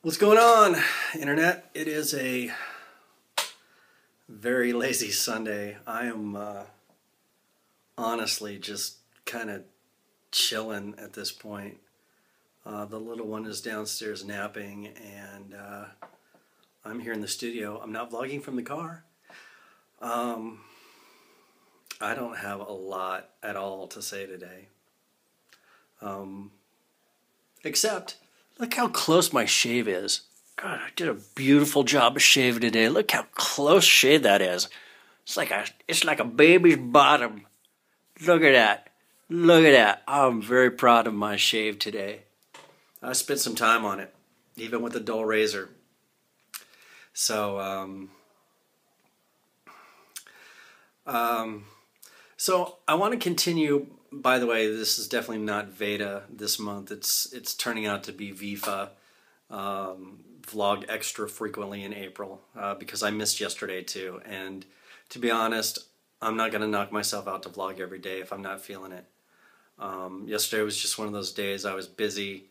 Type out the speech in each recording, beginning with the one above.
What's going on, Internet? It is a very lazy Sunday. I am honestly just kind of chilling at this point. The little one is downstairs napping, and I'm here in the studio. I'm not vlogging from the car. Um, I don't have a lot at all to say today. Um, Except, look how close my shave is. God, I did a beautiful job of shaving today. Look how close shave that is. It's like a baby's bottom. Look at that. Look at that. I'm very proud of my shave today. I spent some time on it, even with a dull razor. So, so I want to continue. By the way, this is definitely not Veda this month. It's turning out to be Vifa. Vlogged extra frequently in April because I missed yesterday too. And to be honest, I'm not going to knock myself out to vlog every day if I'm not feeling it. Yesterday was just one of those days I was busy.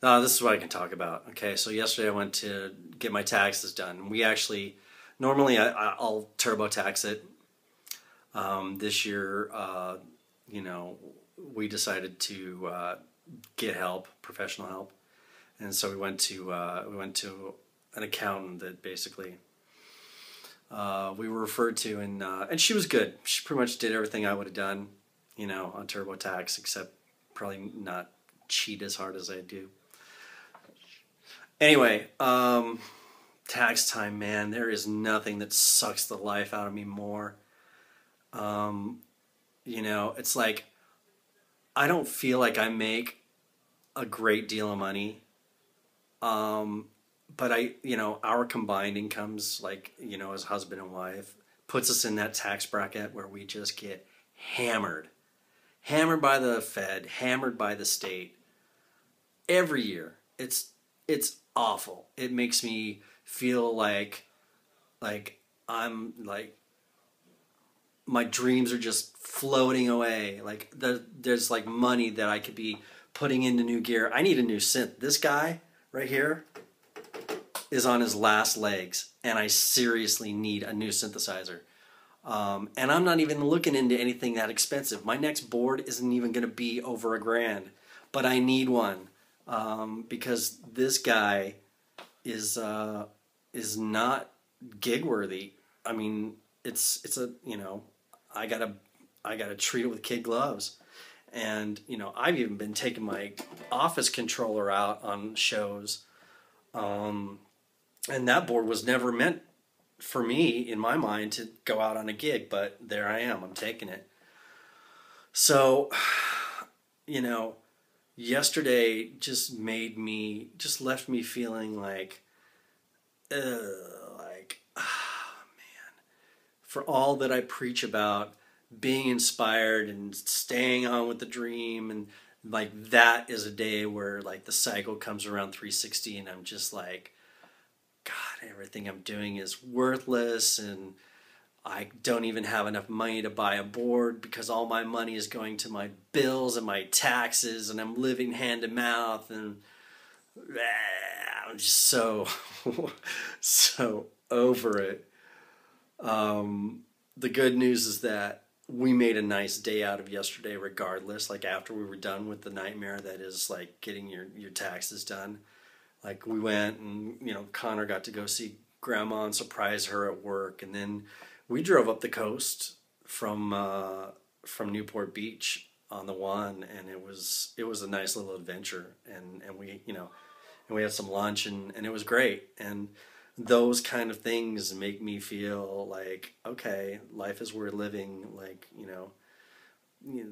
This is what I can talk about. Okay, so yesterday I went to get my taxes done. We actually, normally I'll TurboTax it. This year, you know, we decided to get help, professional help. And so we went to an accountant that basically we were referred to, and she was good. She pretty much did everything I would have done, you know, on TurboTax, except probably not cheat as hard as I do. Anyway, tax time, man. There is nothing that sucks the life out of me more. You know, it's like I don't feel like I make a great deal of money. But you know, our combined incomes, like, you know, as husband and wife, puts us in that tax bracket where we just get hammered. Hammered by the Fed, hammered by the state. Every year. It's awful. It makes me feel like I'm like, my dreams are just floating away. Like there's like money that I could be putting into new gear. I need a new synth. This guy right here is on his last legs, and I seriously need a new synthesizer. And I'm not even looking into anything that expensive. My next board isn't even going to be over $1,000, but I need one because this guy is not gig worthy. I mean, it's a, you know, I gotta treat it with kid gloves. And, you know, I've even been taking my office controller out on shows. And that board was never meant for me, in my mind, to go out on a gig. But there I am. I'm taking it. So, you know, yesterday just left me feeling like, man, for all that I preach about being inspired and staying on with the dream, and like that is a day where like the cycle comes around 360 and I'm just like, God, everything I'm doing is worthless, and I don't even have enough money to buy a board because all my money is going to my bills and my taxes, and I'm living hand to mouth, and I'm just so so over it. The good news is that we made a nice day out of yesterday regardless. Like after we were done with the nightmare that is like getting your taxes done. Like we went and, you know, Connor got to go see Grandma and surprise her at work. And then we drove up the coast from Newport Beach on the one, and it was a nice little adventure. And we, you know, and we had some lunch, and it was great. And those kind of things make me feel like, okay, life is worth living. Like, you know,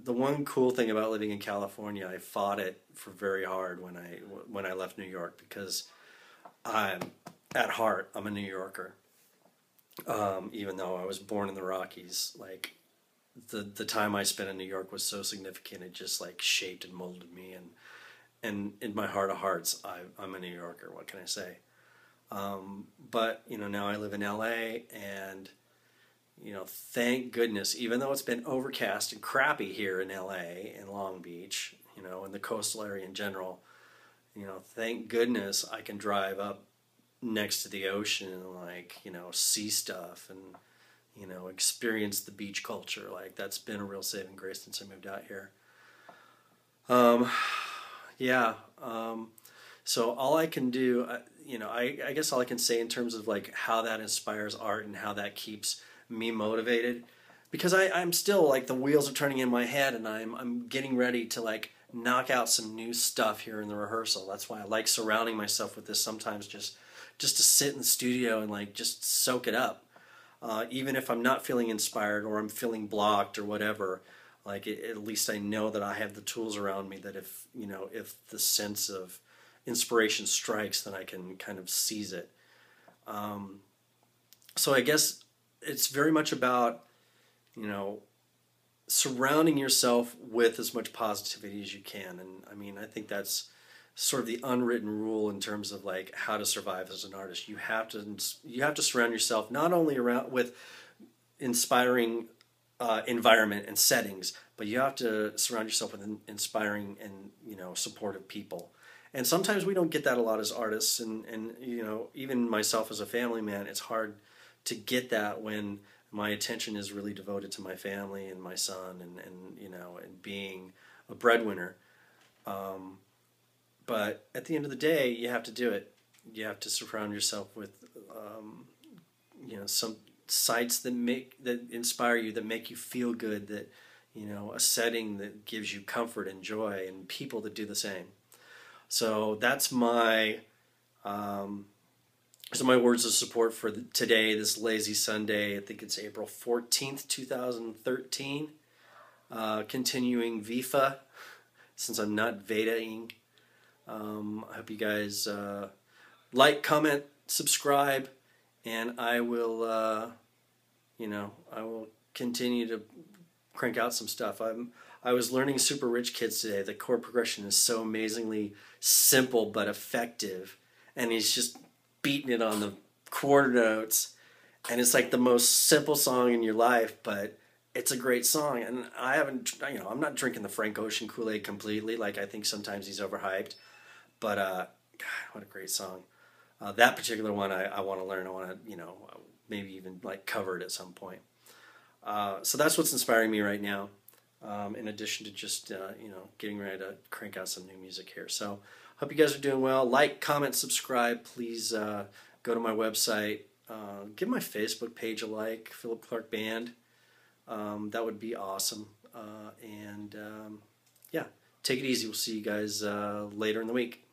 the one cool thing about living in California, I fought it for very hard when I left New York, because at heart I'm a New Yorker. Even though I was born in the Rockies, like the time I spent in New York was so significant. It just like shaped and molded me, and in my heart of hearts, I'm a New Yorker. What can I say? But, you know, now I live in LA, and, you know, thank goodness, even though it's been overcast and crappy here in LA and Long Beach, you know, and the coastal area in general, You know, thank goodness I can drive up next to the ocean and like, you know, see stuff and, you know, experience the beach culture. Like that's been a real saving grace since I moved out here. Um, yeah. So all I can do, you know, I guess all I can say in terms of like how that inspires art and how that keeps me motivated, because I'm still like the wheels are turning in my head and I'm getting ready to like knock out some new stuff here in the rehearsal. That's why I like surrounding myself with this sometimes, just to sit in the studio and like just soak it up. Even if I'm not feeling inspired or I'm feeling blocked or whatever, like at least I know that I have the tools around me that if, you know, if the sense of inspiration strikes, then I can kind of seize it. So I guess it's very much about, you know, surrounding yourself with as much positivity as you can. And I mean, I think that's sort of the unwritten rule in terms of like how to survive as an artist. You have to surround yourself not only around with inspiring environment and settings, but you have to surround yourself with inspiring and, you know, supportive people. And sometimes we don't get that a lot as artists, and you know, even myself as a family man, it's hard to get that when my attention is really devoted to my family and my son and you know, and being a breadwinner. But at the end of the day, you have to do it. You have to surround yourself with, you know, some sites that inspire you, that make you feel good, that, you know, a setting that gives you comfort and joy, and people that do the same. So that's my words of support for today, this lazy Sunday. I think it's April 14th, 2013. Continuing VIFA, since I'm not Vedaing. I hope you guys like, comment, subscribe, and I will, you know, I will continue to crank out some stuff. I was learning Super Rich Kids today. The chord progression is so amazingly simple but effective, and he's just beating it on the quarter notes, and it's like the most simple song in your life, but it's a great song. And I haven't, you know, I'm not drinking the Frank Ocean Kool-Aid completely. Like, I think sometimes he's overhyped, but God, what a great song. That particular one I want to learn. I want to, you know, maybe even like cover it at some point. So that's what's inspiring me right now, in addition to just, you know, getting ready to crank out some new music here. So hope you guys are doing well. Like, comment, subscribe. Please go to my website. Give my Facebook page a like, Philip Clark Band. That would be awesome. Yeah, take it easy. We'll see you guys later in the week.